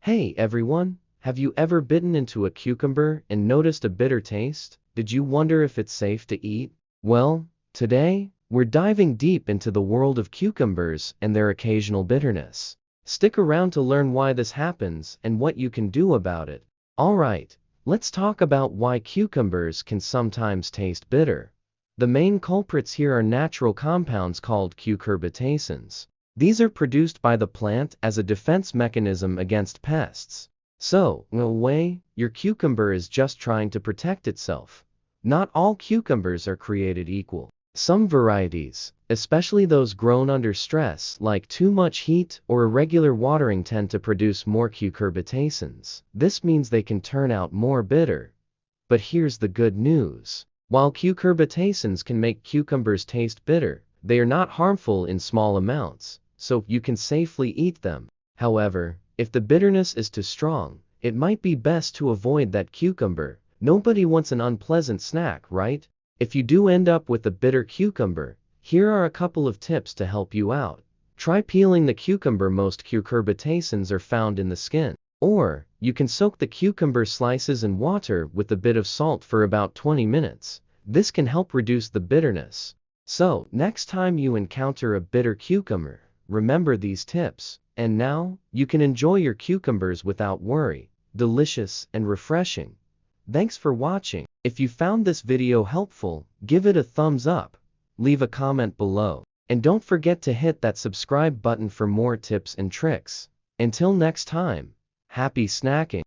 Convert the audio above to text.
Hey everyone, have you ever bitten into a cucumber and noticed a bitter taste? Did you wonder if it's safe to eat? Well, today, we're diving deep into the world of cucumbers and their occasional bitterness. Stick around to learn why this happens and what you can do about it. Alright, let's talk about why cucumbers can sometimes taste bitter. The main culprits here are natural compounds called cucurbitacins. These are produced by the plant as a defense mechanism against pests. So, in a way, your cucumber is just trying to protect itself. Not all cucumbers are created equal. Some varieties, especially those grown under stress like too much heat or irregular watering, tend to produce more cucurbitacins. This means they can turn out more bitter. But here's the good news. While cucurbitacins can make cucumbers taste bitter, they are not harmful in small amounts, so you can safely eat them. However, if the bitterness is too strong, it might be best to avoid that cucumber. Nobody wants an unpleasant snack, right? If you do end up with a bitter cucumber, here are a couple of tips to help you out. Try peeling the cucumber. Most cucurbitacins are found in the skin. Or, you can soak the cucumber slices in water with a bit of salt for about 20 minutes. This can help reduce the bitterness. So, next time you encounter a bitter cucumber, remember these tips. And now, you can enjoy your cucumbers without worry. Delicious and refreshing. Thanks for watching. If you found this video helpful, give it a thumbs up. Leave a comment below. And don't forget to hit that subscribe button for more tips and tricks. Until next time, happy snacking.